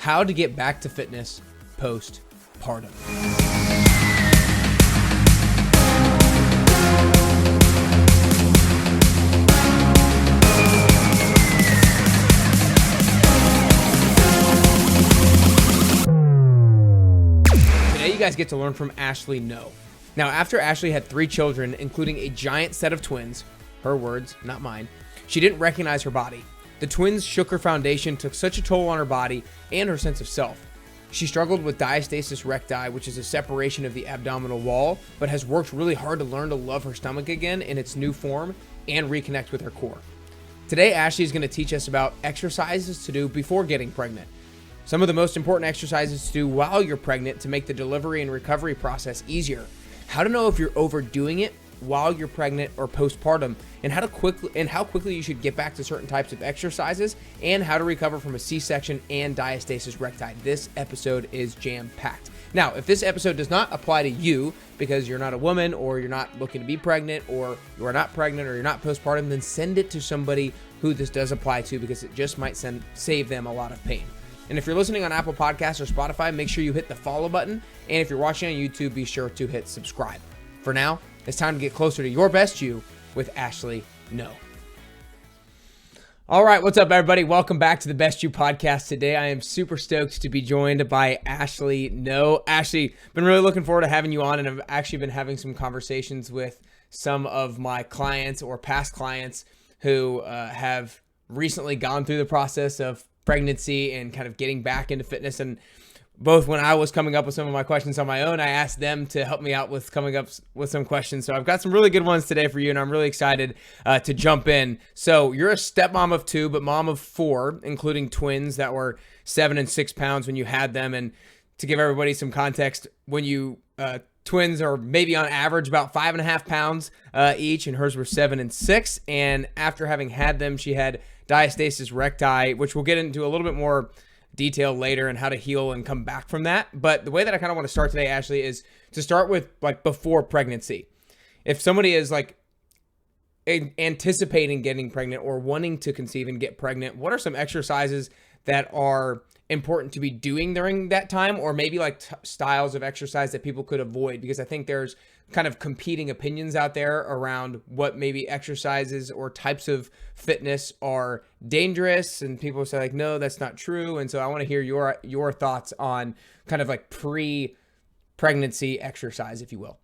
how to get back to fitness postpartum. Today you guys get to learn from Ashley Nowe. Now, after Ashley had 3 children, including a giant set of twins, her words, not mine, she didn't recognize her body. The twins shook her foundation, took such a toll on her body and her sense of self. She struggled with diastasis recti, which is a separation of the abdominal wall, but has worked really hard to learn to love her stomach again in its new form and reconnect with her core. Today, Ashley is going to teach us about exercises to do before getting pregnant. Some of the most important exercises to do while you're pregnant to make the delivery and recovery process easier. How to know if you're overdoing it while you're pregnant or postpartum, and how quickly you should get back to certain types of exercises, and how to recover from a C-section and diastasis recti. This episode is jam-packed. Now, if this episode does not apply to you because you're not a woman, or you're not looking to be pregnant, or you are not pregnant, or you're not postpartum, then send it to somebody who this does apply to, because it just might save them a lot of pain. And if you're listening on Apple Podcasts or Spotify, make sure you hit the follow button. And if you're watching on YouTube, be sure to hit subscribe. For now, it's time to get closer to your best you with Ashley Nowe. All right, what's up, everybody? Welcome back to the Best You podcast. Today, I am super stoked to be joined by Ashley Nowe. Ashley, been really looking forward to having you on, and I've actually been having some conversations with some of my clients or past clients who have recently gone through the process of pregnancy and kind of getting back into fitness. And both when I was coming up with some of my questions on my own, I asked them to help me out with coming up with some questions. So I've got some really good ones today for you, and I'm really excited to jump in. So you're a stepmom of 2, but mom of 4, including twins that were 7 and 6 pounds when you had them. And to give everybody some context, when you twins are maybe on average about 5.5 pounds each, and hers were 7 and 6. And after having had them, she had diastasis recti, which we'll get into a little bit more detail later and how to heal and come back from that. But the way that I kind of want to start today, Ashley, is to start with like before pregnancy. If somebody is like anticipating getting pregnant or wanting to conceive and get pregnant, what are some exercises that are important to be doing during that time, or maybe like styles of exercise that people could avoid? Because I think there's kind of competing opinions out there around what maybe exercises or types of fitness are dangerous, and people say like, no, that's not true. And so I want to hear your thoughts on kind of like pre-pregnancy exercise, if you will.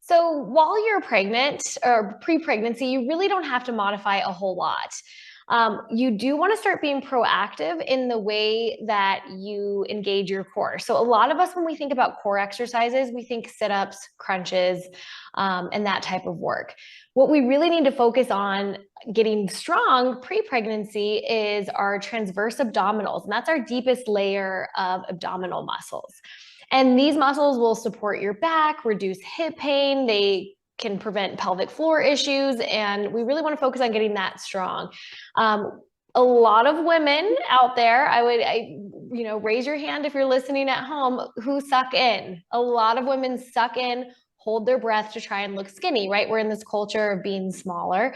So while you're pregnant or pre-pregnancy, you really don't have to modify a whole lot. You do want to start being proactive in the way that you engage your core. So a lot of us, when we think about core exercises, we think sit-ups, crunches, and that type of work. What we really need to focus on getting strong pre-pregnancy is our transverse abdominals, and that's our deepest layer of abdominal muscles. And these muscles will support your back, reduce hip pain, they can prevent pelvic floor issues, and we really want to focus on getting that strong. A lot of women out there, raise your hand if you're listening at home, who suck in. A lot of women suck in, hold their breath to try and look skinny, right? We're in this culture of being smaller.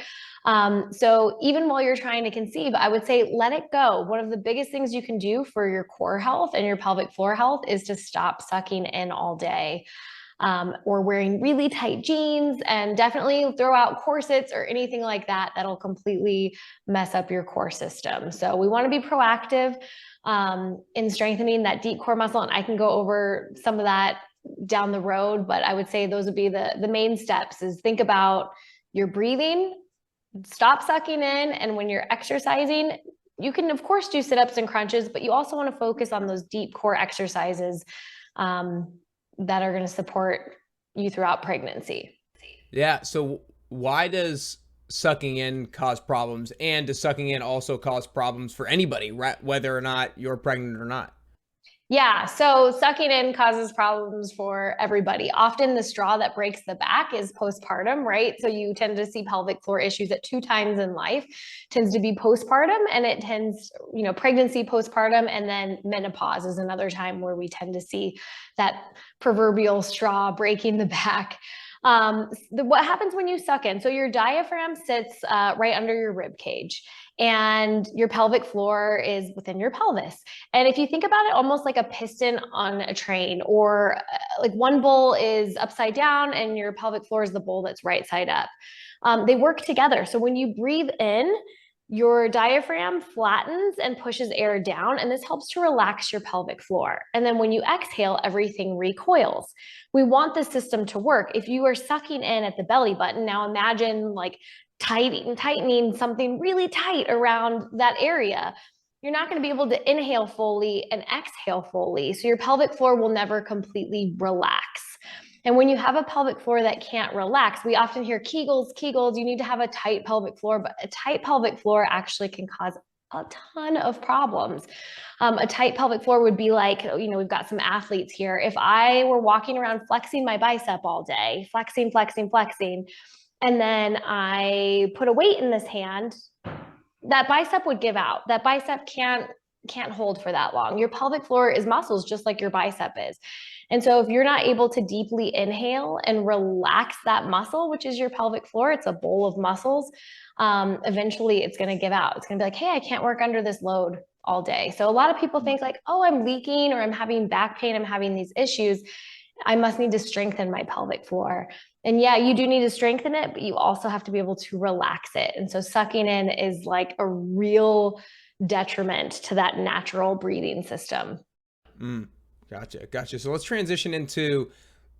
So even while you're trying to conceive, I would say let it go. One of the biggest things you can do for your core health and your pelvic floor health is to stop sucking in all day. Or wearing really tight jeans, and definitely throw out corsets or anything like that that'll completely mess up your core system. So we want to be proactive in strengthening that deep core muscle, and I can go over some of that down the road, but I would say those would be the main steps. Is think about your breathing, stop sucking in, and when you're exercising, you can of course do sit-ups and crunches, but you also want to focus on those deep core exercises that are going to support you throughout pregnancy. Yeah. So why does sucking in cause problems? And does sucking in also cause problems for anybody, right? Whether or not you're pregnant or not? Yeah, so sucking in causes problems for everybody. Often the straw that breaks the back is postpartum, right? So you tend to see pelvic floor issues at 2 times in life, tends to be postpartum, and it tends, pregnancy, postpartum, and then menopause is another time where we tend to see that proverbial straw breaking the back. What happens when you suck in? So your diaphragm sits right under your rib cage, and your pelvic floor is within your pelvis. And if you think about it almost like a piston on a train, or like one bowl is upside down and your pelvic floor is the bowl that's right side up. They work together. So when you breathe in, your diaphragm flattens and pushes air down, and this helps to relax your pelvic floor. And then when you exhale, everything recoils. We want this system to work. If you are sucking in at the belly button, now imagine like tightening something really tight around that area. You're not going to be able to inhale fully and exhale fully. So your pelvic floor will never completely relax. And when you have a pelvic floor that can't relax, we often hear Kegels, Kegels, you need to have a tight pelvic floor, but a tight pelvic floor actually can cause a ton of problems. A tight pelvic floor would be like, we've got some athletes here. If I were walking around flexing my bicep all day, flexing, and then I put a weight in this hand, that bicep would give out. That bicep can't hold for that long. Your pelvic floor is muscles, just like your bicep is. And so if you're not able to deeply inhale and relax that muscle, which is your pelvic floor, it's a bowl of muscles, eventually it's going to give out. It's going to be like, hey, I can't work under this load all day. So a lot of people think like, oh, I'm leaking, or I'm having back pain, I'm having these issues, I must need to strengthen my pelvic floor. And yeah, you do need to strengthen it, but you also have to be able to relax it. And so sucking in is like a real detriment to that natural breathing system. Gotcha. So let's transition into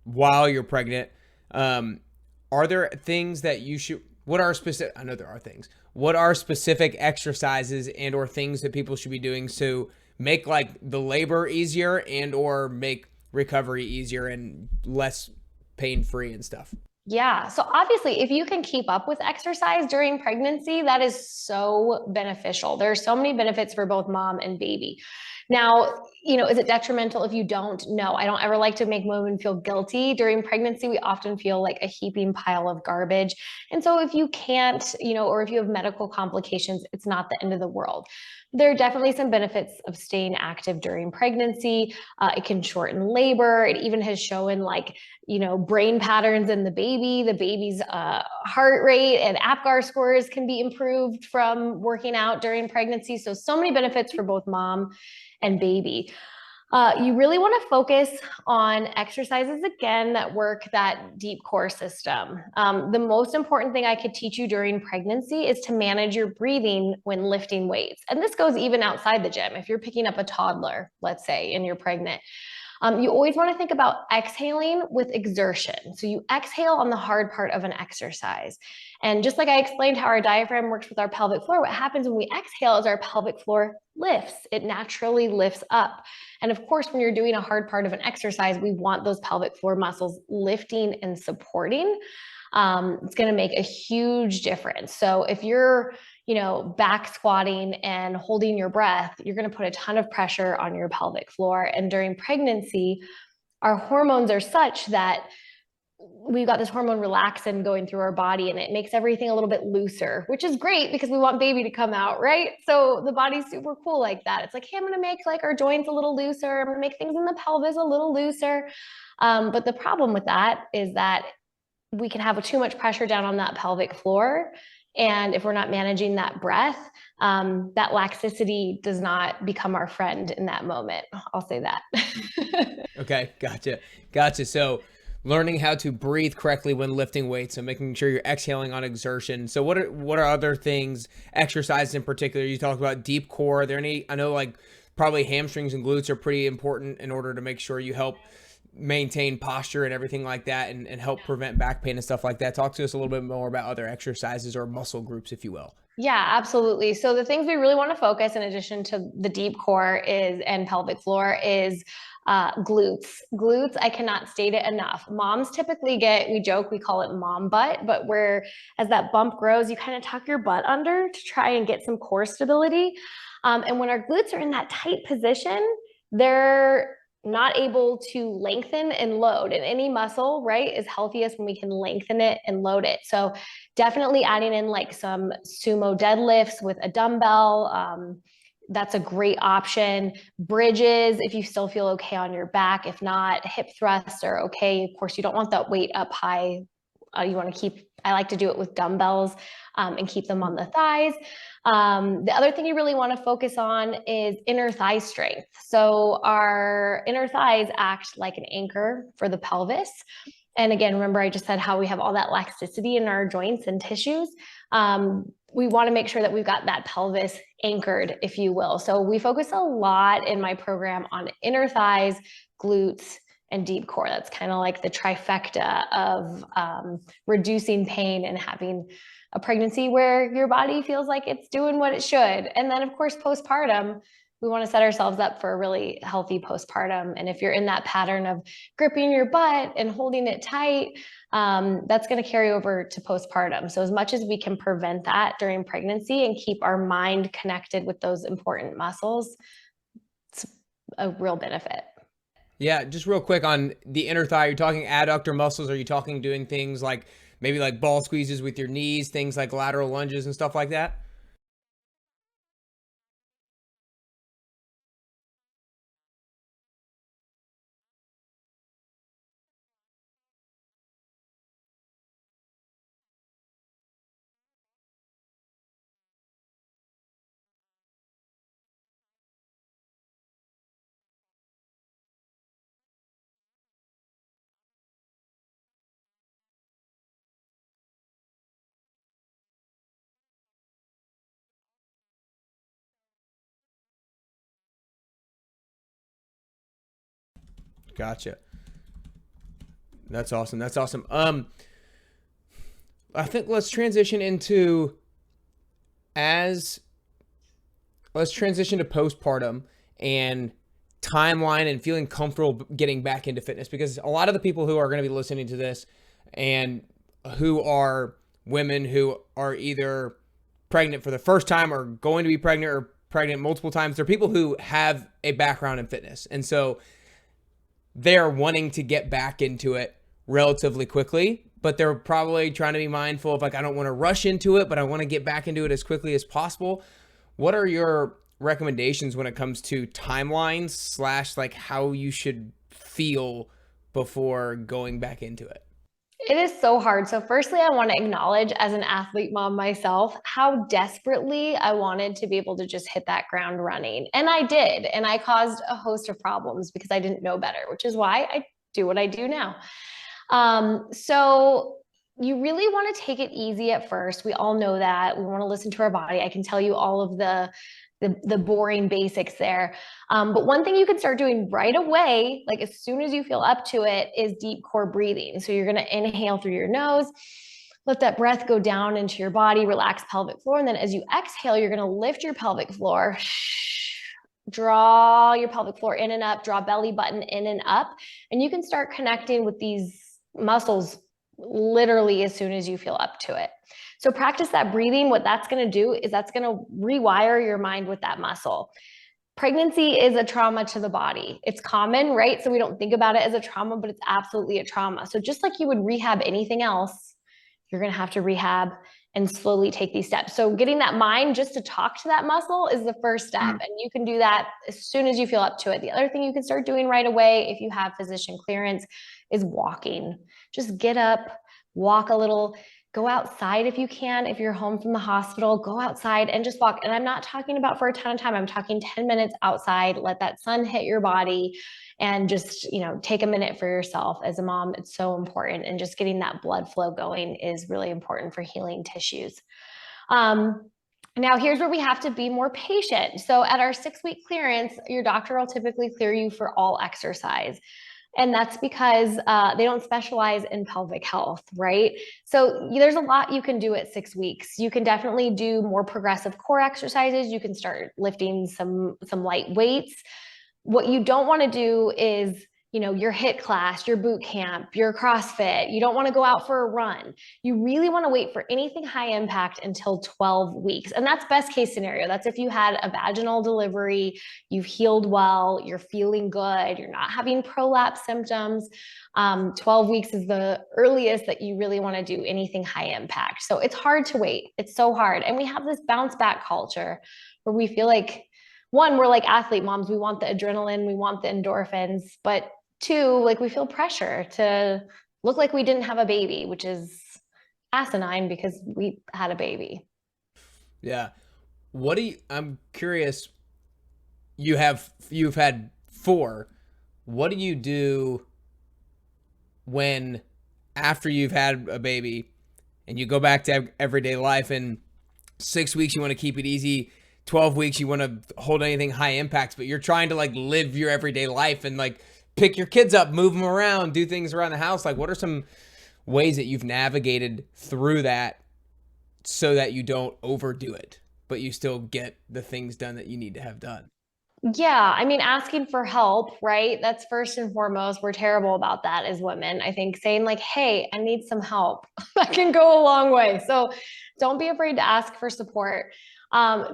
while you're pregnant. Are there things that you should, what are specific, I know there are things, what are specific exercises and or things that people should be doing to make like the labor easier and or make recovery easier and less pain-free and stuff? Yeah. So obviously, if you can keep up with exercise during pregnancy, that is so beneficial. There are so many benefits for both mom and baby. Now, is it detrimental if you don't? No, I don't ever like to make women feel guilty. During pregnancy, we often feel like a heaping pile of garbage. And so if you can't, or if you have medical complications, it's not the end of the world. There are definitely some benefits of staying active during pregnancy. It can shorten labor. It even has shown like, brain patterns in the baby's heart rate and APGAR scores can be improved from working out during pregnancy. So many benefits for both mom and baby. You really want to focus on exercises, again, that work that deep core system. The most important thing I could teach you during pregnancy is to manage your breathing when lifting weights. And this goes even outside the gym. If you're picking up a toddler, let's say, and you're pregnant, you always want to think about exhaling with exertion. So you exhale on the hard part of an exercise. And just like I explained how our diaphragm works with our pelvic floor, what happens when we exhale is our pelvic floor lifts. It naturally lifts up. And of course, when you're doing a hard part of an exercise, we want those pelvic floor muscles lifting and supporting. It's going to make a huge difference. So if you're back squatting and holding your breath, you're going to put a ton of pressure on your pelvic floor. And during pregnancy, our hormones are such that we've got this hormone relaxin going through our body, and it makes everything a little bit looser, which is great because we want baby to come out, right? So the body's super cool like that. It's like, hey, I'm going to make like our joints a little looser. I'm going to make things in the pelvis a little looser. But the problem with that is that we can have too much pressure down on that pelvic floor. And if we're not managing that breath, that laxicity does not become our friend in that moment. I'll say that. Okay, gotcha. So learning how to breathe correctly when lifting weights and making sure you're exhaling on exertion. So what are other things, exercises in particular? You talked about deep core. Are there any, I know like probably hamstrings and glutes are pretty important in order to make sure you help maintain posture and everything like that, and help prevent back pain and stuff like that. Talk to us a little bit more about other exercises or muscle groups, if you will. Yeah, absolutely. So the things we really want to focus in addition to the deep core and pelvic floor is glutes. Glutes, I cannot state it enough. Moms typically we joke, we call it mom butt, but as that bump grows, you kind of tuck your butt under to try and get some core stability. And when our glutes are in that tight position, they're not able to lengthen and load. And any muscle, right, is healthiest when we can lengthen it and load it. So definitely adding in like some sumo deadlifts with a dumbbell. That's a great option. Bridges, if you still feel okay on your back. If not, hip thrusts are okay. Of course, you don't want that weight up high You want to keep, I like to do it with dumbbells and keep them on the thighs. The other thing you really want to focus on is inner thigh strength. So our inner thighs act like an anchor for the pelvis. And again, remember I just said how we have all that elasticity in our joints and tissues. We want to make sure that we've got that pelvis anchored, if you will. So we focus a lot in my program on inner thighs, glutes, and deep core. That's kind of like the trifecta of reducing pain and having a pregnancy where your body feels like it's doing what it should. And then of course, postpartum, we want to set ourselves up for a really healthy postpartum. And if you're in that pattern of gripping your butt and holding it tight, that's going to carry over to postpartum. So as much as we can prevent that during pregnancy and keep our mind connected with those important muscles, it's a real benefit. Yeah, just real quick on the inner thigh, you're talking adductor muscles. Are you talking doing things like maybe like ball squeezes with your knees, things like lateral lunges and stuff like that? Gotcha. That's awesome. That's awesome. I think as let's transition to postpartum and timeline and feeling comfortable getting back into fitness, because a lot of the people who are going to be listening to this and who are women who are either pregnant for the first time or going to be pregnant or pregnant multiple times, they're people who have a background in fitness. And so they're wanting to get back into it relatively quickly, but they're probably trying to be mindful of like, I don't want to rush into it, but I want to get back into it as quickly as possible. What are your recommendations when it comes to timelines slash like how you should feel before going back into it? It is so hard. So, firstly, I want to acknowledge as an athlete mom myself how desperately I wanted to be able to just hit that ground running. And I did. And I caused a host of problems because I didn't know better, which is why I do what I do now. So, you really want to take it easy at first. We all know that. We want to listen to our body. I can tell you all of the boring basics there. But one thing you can start doing right away, like as soon as you feel up to it, is deep core breathing. So you're going to inhale through your nose, let that breath go down into your body, relax pelvic floor. And then as you exhale, you're going to lift your pelvic floor, draw your pelvic floor in and up, draw belly button in and up. And you can start connecting with these muscles literally as soon as you feel up to it. So practice that breathing. What that's going to do is that's going to rewire your mind with that muscle. Pregnancy is a trauma to the body. It's common, right? So we don't think about it as a trauma, but it's absolutely a trauma. So just like you would rehab anything else, you're going to have to rehab and slowly take these steps. So getting that mind just to talk to that muscle is the first step. And you can do that as soon as you feel up to it. The other thing you can start doing right away, if you have physician clearance, is walking. Just get up, walk a little. Go outside if you can. If you're home from the hospital, go outside and just walk. And I'm not talking about for a ton of time. I'm talking 10 minutes outside. Let that sun hit your body and just, take a minute for yourself. As a mom, it's so important. And just getting that blood flow going is really important for healing tissues. Now, here's where we have to be more patient. So at our 6-week clearance, your doctor will typically clear you for all exercise. And that's because they don't specialize in pelvic health, right? So there's a lot you can do at 6 weeks. You can definitely do more progressive core exercises. You can start lifting some light weights. What you don't want to do is, your HIIT class, your boot camp, your CrossFit. You don't want to go out for a run. You really want to wait for anything high impact until 12 weeks. And that's best case scenario. That's if you had a vaginal delivery, you've healed well, you're feeling good, you're not having prolapse symptoms. 12 weeks is the earliest that you really want to do anything high impact. So it's hard to wait. It's so hard. And we have this bounce back culture where we feel like, one, we're like athlete moms. We want the adrenaline, we want the endorphins, but two, like we feel pressure to look like we didn't have a baby, which is asinine because we had a baby. Yeah. I'm curious, you've had four. What do you do when after you've had a baby and you go back to everyday life, and 6 weeks you want to keep it easy, 12 weeks you want to hold anything high impact, but you're trying to like live your everyday life and like pick your kids up, move them around, do things around the house. Like, what are some ways that you've navigated through that so that you don't overdo it, but you still get the things done that you need to have done? Yeah, I mean, asking for help, right? That's first and foremost. We're terrible about that as women. I think saying, like, hey, I need some help, that can go a long way. So don't be afraid to ask for support.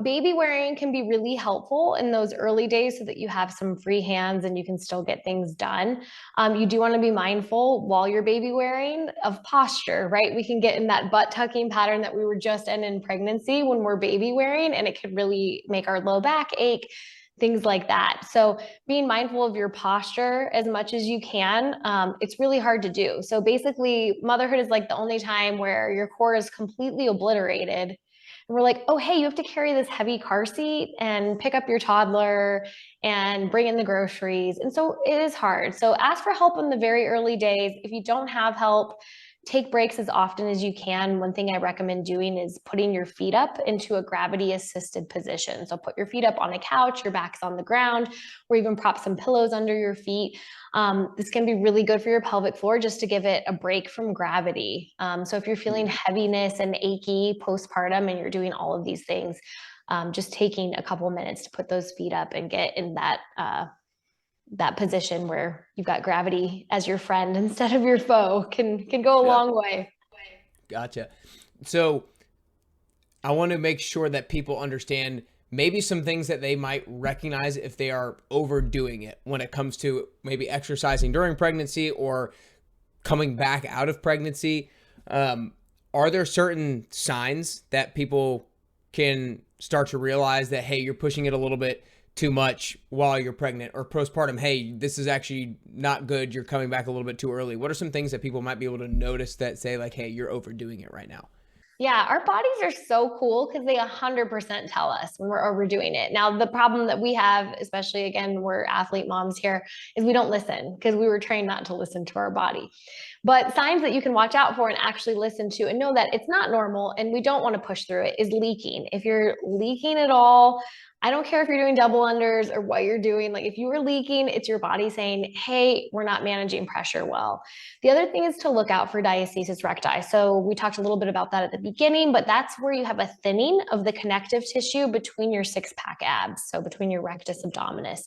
Baby wearing can be really helpful in those early days so that you have some free hands and you can still get things done. You do want to be mindful while you're baby wearing of posture, right? We can get in that butt tucking pattern that we were just in pregnancy when we're baby wearing, and it could really make our low back ache, things like that. So being mindful of your posture as much as you can, it's really hard to do. So basically, motherhood is like the only time where your core is completely obliterated. And we're like, oh, hey, you have to carry this heavy car seat and pick up your toddler and bring in the groceries. And so it is hard. So ask for help in the very early days. If you don't have help, take breaks as often as you can. One thing I recommend doing is putting your feet up into a gravity assisted position. So put your feet up on a couch, your back's on the ground, or even prop some pillows under your feet. This can be really good for your pelvic floor just to give it a break from gravity. So if you're feeling heaviness and achy postpartum and you're doing all of these things, just taking a couple minutes to put those feet up and get in that position where you've got gravity as your friend instead of your foe can go a Yep. long way. Gotcha. So I want to make sure that people understand maybe some things that they might recognize if they are overdoing it when it comes to maybe exercising during pregnancy or coming back out of pregnancy. Are there certain signs that people can start to realize that, hey, you're pushing it a little bit too much while you're pregnant, or postpartum, hey, this is actually not good, you're coming back a little bit too early? What are some things that people might be able to notice that say like, hey, you're overdoing it right now? Yeah, our bodies are so cool because they 100% tell us when we're overdoing it. Now, the problem that we have, especially again, we're athlete moms here, is we don't listen because we were trained not to listen to our body. But signs that you can watch out for and actually listen to and know that it's not normal and we don't want to push through it is leaking. If you're leaking at all, I don't care if you're doing double unders or what you're doing. Like if you are leaking, it's your body saying, hey, we're not managing pressure well. The other thing is to look out for diastasis recti. So we talked a little bit about that at the beginning, but that's where you have a thinning of the connective tissue between your six-pack abs, so between your rectus abdominis.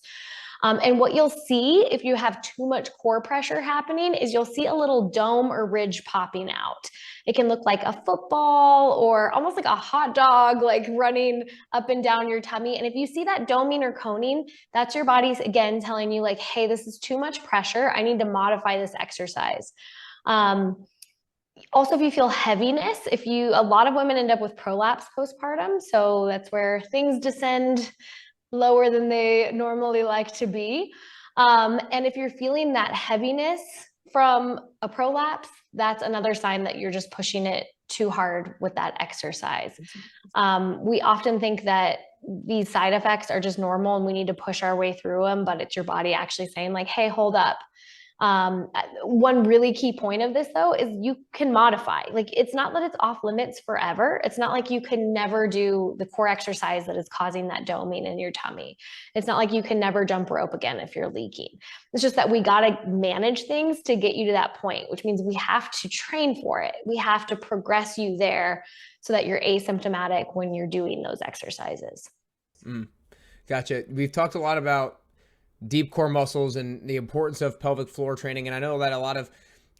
And what you'll see if you have too much core pressure happening is you'll see a little dome or ridge popping out. It can look like a football or almost like a hot dog, like running up and down your tummy. And if you see that doming or coning, that's your body's again telling you like, hey, this is too much pressure. I need to modify this exercise. Also, if you feel heaviness, a lot of women end up with prolapse postpartum. So that's where things descend lower than they normally like to be. And if you're feeling that heaviness from a prolapse, that's another sign that you're just pushing it too hard with that exercise. We often think that these side effects are just normal and we need to push our way through them, but it's your body actually saying like, hey, hold up. One really key point of this though is you can modify. Like it's not that it's off limits forever. It's not like you can never do the core exercise that is causing that doming in your tummy. It's not like you can never jump rope again if you're leaking. It's just that we got to manage things to get you to that point, which means we have to train for it. We have to progress you there so that you're asymptomatic when you're doing those exercises. Gotcha. We've talked a lot about deep core muscles and the importance of pelvic floor training. And I know that a lot of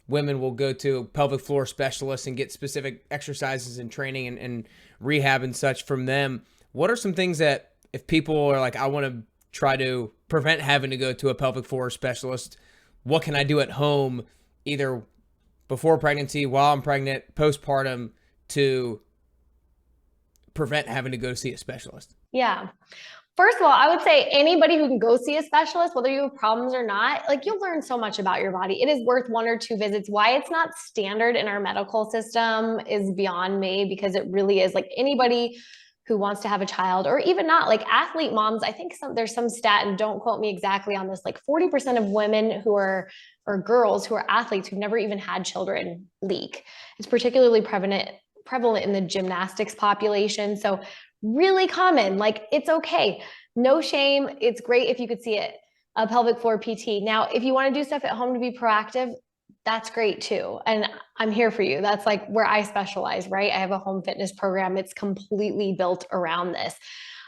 women will go to pelvic floor specialists and get specific exercises and training and rehab and such from them. What are some things that if people are like, I want to try to prevent having to go to a pelvic floor specialist, what can I do at home, either before pregnancy, while I'm pregnant, postpartum, to prevent having to go see a specialist? Yeah. First of all, I would say anybody who can go see a specialist, whether you have problems or not, like you'll learn so much about your body. It is worth 1 or 2 visits. Why it's not standard in our medical system is beyond me, because it really is. Like anybody who wants to have a child, or even not, like athlete moms, I think there's some stat, and don't quote me exactly on this, like 40% of women who are, or girls who are athletes who've never even had children, leak. It's particularly prevalent in the gymnastics population. So really common. Like it's okay. No shame. It's great if you could see it. A pelvic floor PT. Now, if you want to do stuff at home to be proactive, that's great too. And I'm here for you. That's like where I specialize, right? I have a home fitness program. It's completely built around this.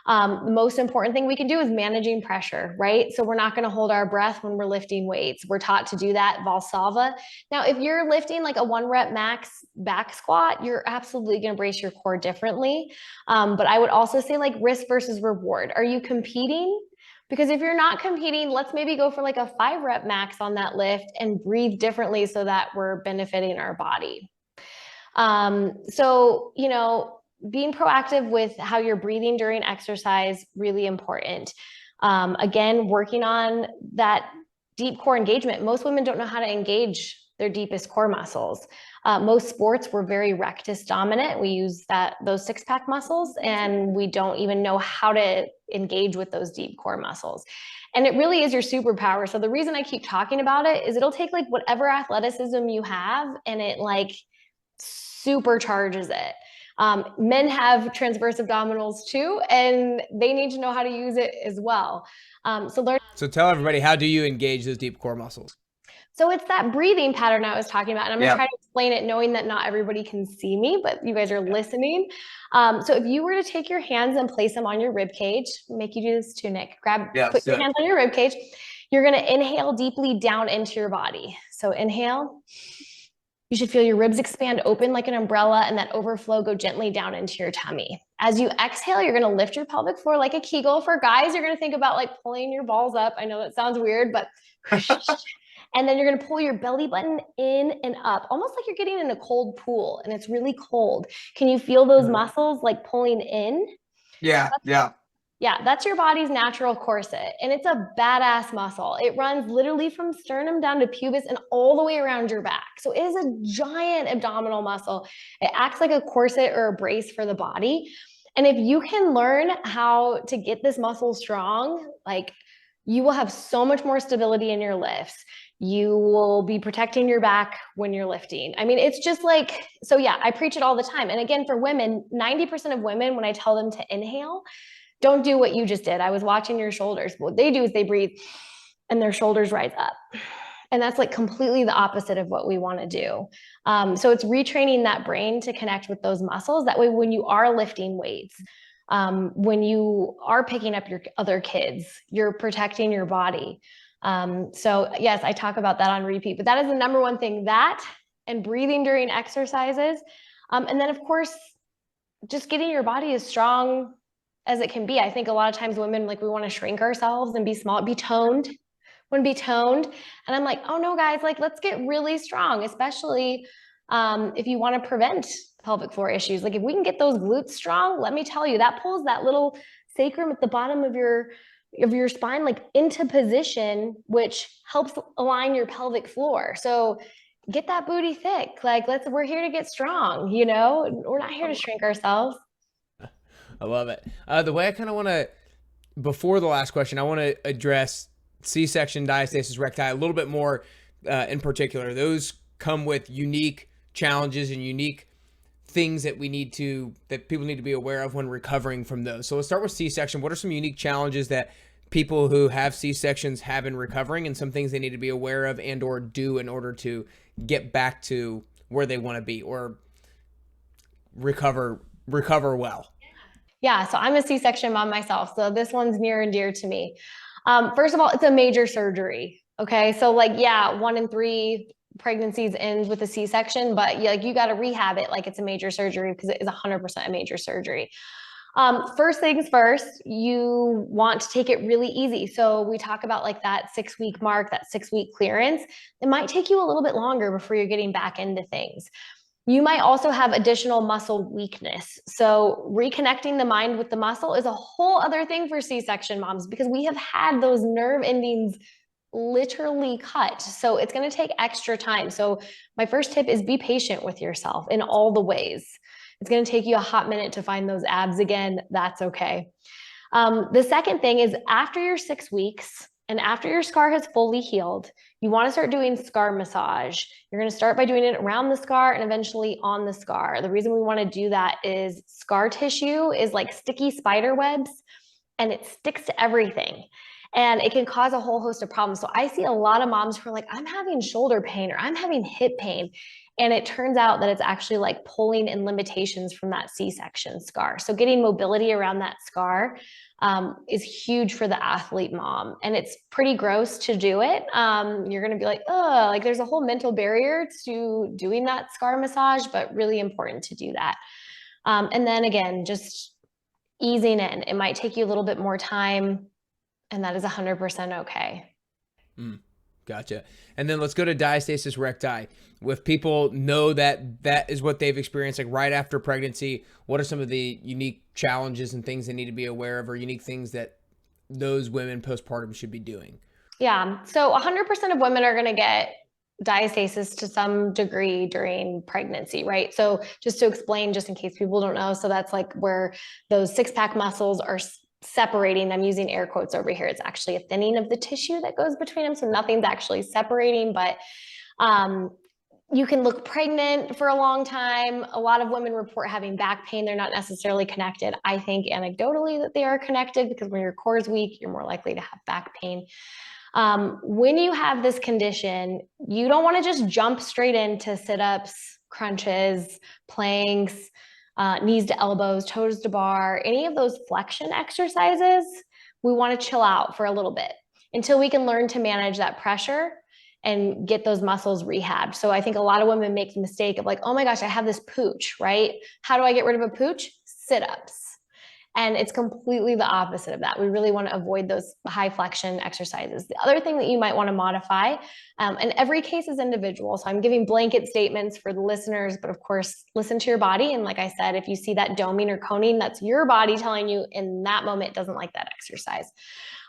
The most important thing we can do is managing pressure, right? So we're not going to hold our breath when we're lifting weights. We're taught to do that, Valsalva. Now, if you're lifting like a 1 rep max back squat, you're absolutely going to brace your core differently. But I would also say like risk versus reward. Are you competing? Because if you're not competing, let's maybe go for like a 5 rep max on that lift and breathe differently so that we're benefiting our body. So, you know, being proactive with how you're breathing during exercise, really important. Again, working on that deep core engagement. Most women don't know how to engage their deepest core muscles. Most sports, we're very rectus dominant. We use those 6-pack muscles, and we don't even know how to engage with those deep core muscles. And it really is your superpower. So the reason I keep talking about it is it'll take like whatever athleticism you have, and it like supercharges it. Men have transverse abdominals too, and they need to know how to use it as well. So tell everybody, how do you engage those deep core muscles? So it's that breathing pattern I was talking about, and I'm going to try to explain it knowing that not everybody can see me, but you guys are listening. So if you were to take your hands and place them on your rib cage, make you do this too, Nick. Put your hands on your rib cage. You're going to inhale deeply down into your body. So inhale. You should feel your ribs expand open like an umbrella, and that overflow go gently down into your tummy. As you exhale, you're going to lift your pelvic floor like a Kegel. For guys, you're going to think about like pulling your balls up. I know that sounds weird, but and then you're going to pull your belly button in and up, almost like you're getting in a cold pool and it's really cold. Can you feel those muscles like pulling in? Yeah. Yeah, that's your body's natural corset, and it's a badass muscle. It runs literally from sternum down to pubis and all the way around your back. So it is a giant abdominal muscle. It acts like a corset or a brace for the body. And if you can learn how to get this muscle strong, like you will have so much more stability in your lifts. You will be protecting your back when you're lifting. I mean, it's just like, so yeah, I preach it all the time. And again, for women, 90% of women, when I tell them to inhale, don't do what you just did. I was watching your shoulders. What they do is they breathe and their shoulders rise up. And that's like completely the opposite of what we want to do. So it's retraining that brain to connect with those muscles. That way, when you are lifting weights, when you are picking up your other kids, you're protecting your body. So yes, I talk about that on repeat, but that is the number one thing, that and breathing during exercises. And then of course, just getting your body as strong as it can be. I think a lot of times women, like we want to shrink ourselves and be small, be toned, want to be toned. And I'm like, oh no, guys, like let's get really strong, especially if you want to prevent pelvic floor issues. Like if we can get those glutes strong, let me tell you, that pulls that little sacrum at the bottom of your spine like into position, which helps align your pelvic floor. So get that booty thick. Like we're here to get strong, you know, we're not here to shrink ourselves. I love it. The way I kind of want to, before the last question, I want to address C-section, diastasis, recti a little bit more in particular. Those come with unique challenges and unique things that people need to be aware of when recovering from those. So let's start with C-section. What are some unique challenges that people who have C-sections have in recovering, and some things they need to be aware of and or do in order to get back to where they want to be or recover well? Yeah, so I'm a C-section mom myself, so this one's near and dear to me. First of all, it's a major surgery. Okay, so like, yeah, 1 in 3 pregnancies ends with a C-section, but you got to rehab it like it's a major surgery, because it is 100% a major surgery. First things first, you want to take it really easy. So we talk about like that 6-week mark, that 6-week clearance. It might take you a little bit longer before you're getting back into things. You might also have additional muscle weakness. So reconnecting the mind with the muscle is a whole other thing for C-section moms, because we have had those nerve endings literally cut. So it's going to take extra time. So my first tip is be patient with yourself in all the ways. It's going to take you a hot minute to find those abs again. That's okay. The second thing is, after your 6 weeks and after your scar has fully healed, you want to start doing scar massage. You're going to start by doing it around the scar and eventually on the scar. The reason we want to do that is scar tissue is like sticky spider webs, and it sticks to everything. And it can cause a whole host of problems. So I see a lot of moms who are like, I'm having shoulder pain or I'm having hip pain. And it turns out that it's actually like pulling and limitations from that C-section scar. So getting mobility around that scar is huge for the athlete mom. And it's pretty gross to do it. You're going to be like, oh, like there's a whole mental barrier to doing that scar massage, but really important to do that. And then again, just easing in. It might take you a little bit more time, and that is 100% okay. Gotcha. And then let's go to diastasis recti. If people know that that is what they've experienced, like right after pregnancy, what are some of the unique challenges and things they need to be aware of, or unique things that those women postpartum should be doing? Yeah. So 100% of women are going to get diastasis to some degree during pregnancy, right? So just to explain, just in case people don't know, so that's like where those six-pack muscles are separating. I'm using air quotes over here. It's actually a thinning of the tissue that goes between them. So nothing's actually separating, but you can look pregnant for a long time. A lot of women report having back pain. They're not necessarily connected. I think anecdotally that they are connected, because when your core is weak, you're more likely to have back pain. When you have this condition, you don't want to just jump straight into sit-ups, crunches, planks, knees to elbows, toes to bar, any of those flexion exercises. We want to chill out for a little bit until we can learn to manage that pressure and get those muscles rehabbed. So I think a lot of women make the mistake of like, oh my gosh, I have this pooch, right? How do I get rid of a pooch? Sit-ups. And it's completely the opposite of that. We really want to avoid those high flexion exercises. The other thing that you might want to modify, and every case is individual, so I'm giving blanket statements for the listeners, but of course, listen to your body. And like I said, if you see that doming or coning, that's your body telling you in that moment it doesn't like that exercise.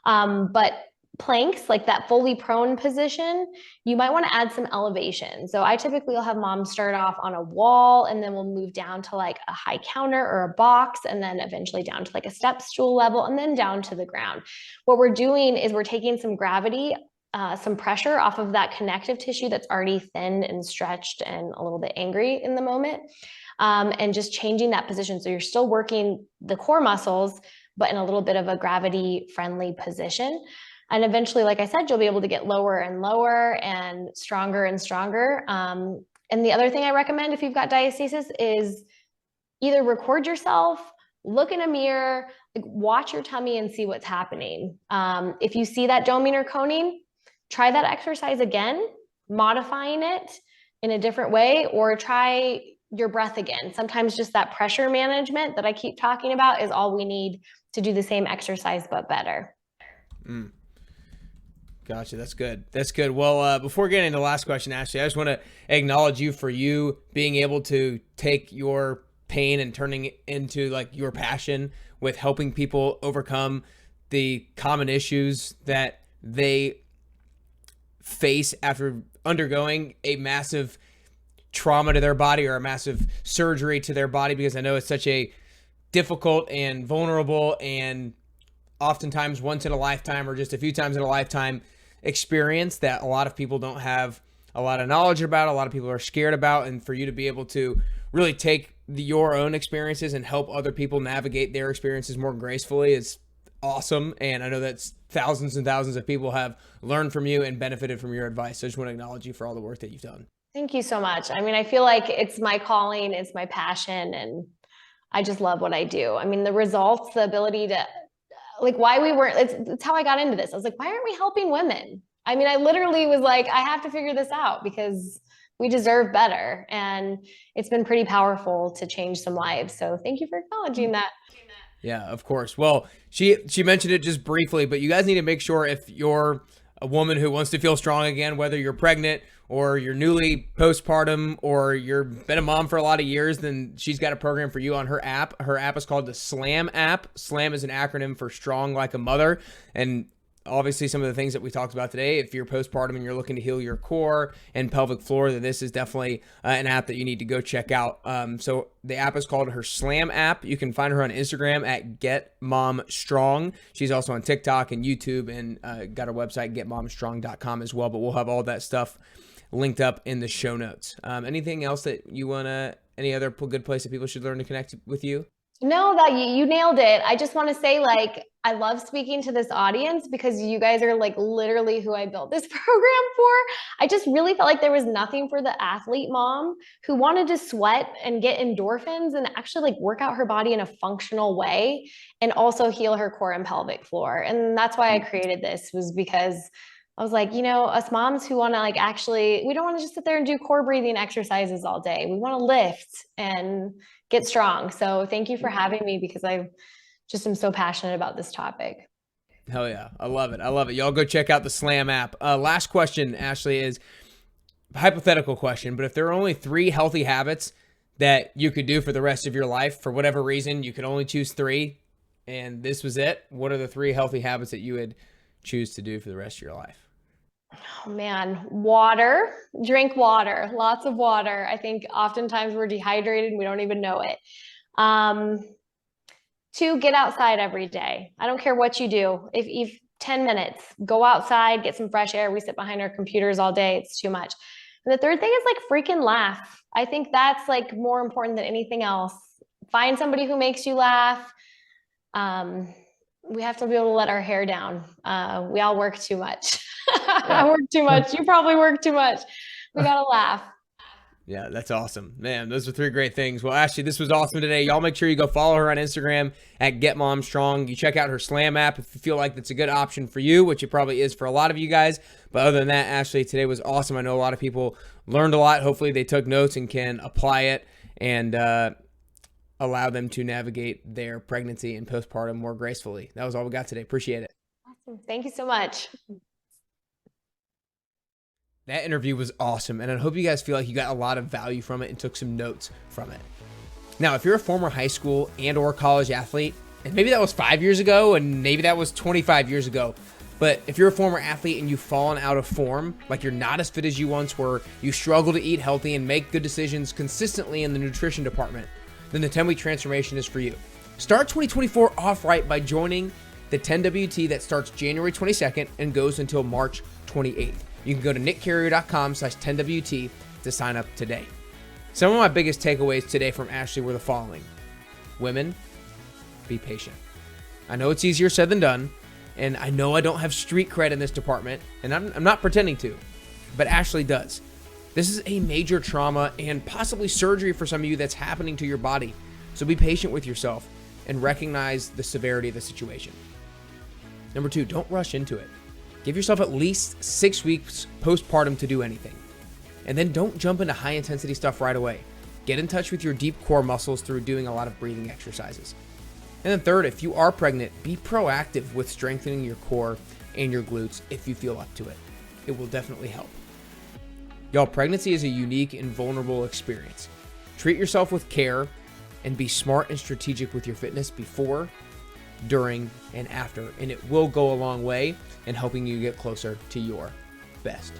But planks, like that fully prone position, you might want to add some elevation. So I typically will have moms start off on a wall, and then we'll move down to like a high counter or a box, and then eventually down to like a step stool level, and then down to the ground. What we're doing is we're taking some gravity, some pressure off of that connective tissue that's already thin and stretched and a little bit angry in the moment, and just changing that position. So you're still working the core muscles, but in a little bit of a gravity-friendly position. And eventually, like I said, you'll be able to get lower and lower and stronger and stronger. And the other thing I recommend if you've got diastasis is either record yourself, look in a mirror, like watch your tummy and see what's happening. If you see that doming or coning, try that exercise again, modifying it in a different way, or try your breath again. Sometimes just that pressure management that I keep talking about is all we need to do the same exercise, but better. Gotcha. That's good. That's good. Well, before getting into the last question, Ashley, I just want to acknowledge you for you being able to take your pain and turning it into like your passion with helping people overcome the common issues that they face after undergoing a massive trauma to their body or a massive surgery to their body, because I know it's such a difficult and vulnerable and oftentimes once in a lifetime or just a few times in a lifetime experience that a lot of people don't have a lot of knowledge about, a lot of people are scared about. And for you to be able to really take your own experiences and help other people navigate their experiences more gracefully is awesome. And I know that thousands and thousands of people have learned from you and benefited from your advice. So I just want to acknowledge you for all the work that you've done. Thank you so much. I mean, I feel like it's my calling, it's my passion, and I just love what I do. I mean, the results, the ability to, like, why we weren't, it's how I got into this. I was like, why aren't we helping women? I mean, I literally was like, I have to figure this out because we deserve better. And it's been pretty powerful to change some lives. So thank you for acknowledging that. Yeah, of course. Well, she mentioned it just briefly, but you guys need to make sure if you're a woman who wants to feel strong again, whether you're pregnant or you're newly postpartum or you've been a mom for a lot of years, then she's got a program for you on her app. Her app is called the SLAM app. SLAM is an acronym for Strong Like a Mother. And obviously some of the things that we talked about today, if you're postpartum and you're looking to heal your core and pelvic floor, then this is definitely an app that you need to go check out. So the app is called her SLAM app. You can find her on Instagram at GetMomStrong. She's also on TikTok and YouTube, and got her website, getmomstrong.com as well. But we'll have all that stuff linked up in the show notes. Anything else that you want to, any other good place that people should learn to connect with you? No, that you nailed it. I just want to say, like, I love speaking to this audience because you guys are like literally who I built this program for. I just really felt like there was nothing for the athlete mom who wanted to sweat and get endorphins and actually like work out her body in a functional way and also heal her core and pelvic floor. And that's why I created this, was because I was like, us moms who want to like actually, we don't want to just sit there and do core breathing exercises all day. We want to lift and get strong. So thank you for having me, because I just am so passionate about this topic. Hell yeah. I love it. I love it. Y'all go check out the SLAM app. Last question, Ashley, is a hypothetical question, but if there are only 3 healthy habits that you could do for the rest of your life, for whatever reason, you could only choose 3, and this was it, what are the 3 healthy habits that you would choose to do for the rest of your life? Oh man, water, drink water, lots of water. I think oftentimes we're dehydrated and we don't even know it. 2, get outside every day. I don't care what you do. If 10 minutes, go outside, get some fresh air. We sit behind our computers all day. It's too much. And the 3rd thing is like freaking laugh. I think that's like more important than anything else. Find somebody who makes you laugh. We have to be able to let our hair down. We all work too much. I work too much. You probably work too much. We got to laugh. Yeah, that's awesome. Man, those are 3 great things. Well, Ashley, this was awesome today. Y'all make sure you go follow her on Instagram at GetMomStrong. You check out her SLAM app if you feel like that's a good option for you, which it probably is for a lot of you guys. But other than that, Ashley, today was awesome. I know a lot of people learned a lot. Hopefully they took notes and can apply it and allow them to navigate their pregnancy and postpartum more gracefully. That was all we got today. Appreciate it. Awesome. Thank you so much. That interview was awesome, and I hope you guys feel like you got a lot of value from it and took some notes from it. Now, if you're a former high school and or college athlete, and maybe that was 5 years ago, and maybe that was 25 years ago, but if you're a former athlete and you've fallen out of form, like you're not as fit as you once were, you struggle to eat healthy and make good decisions consistently in the nutrition department, then the 10-week transformation is for you. Start 2024 off right by joining the 10WT that starts January 22nd and goes until March 28th. You can go to nickcarrier.com/10WT to sign up today. Some of my biggest takeaways today from Ashley were the following. Women, be patient. I know it's easier said than done, and I know I don't have street cred in this department, and I'm not pretending to, but Ashley does. This is a major trauma and possibly surgery for some of you that's happening to your body. So be patient with yourself and recognize the severity of the situation. Number 2, don't rush into it. Give yourself at least 6 weeks postpartum to do anything. And then don't jump into high intensity stuff right away. Get in touch with your deep core muscles through doing a lot of breathing exercises. And then 3rd, if you are pregnant, be proactive with strengthening your core and your glutes if you feel up to it. It will definitely help. Y'all, pregnancy is a unique and vulnerable experience. Treat yourself with care and be smart and strategic with your fitness before, during, and after, and it will go a long way in helping you get closer to your best.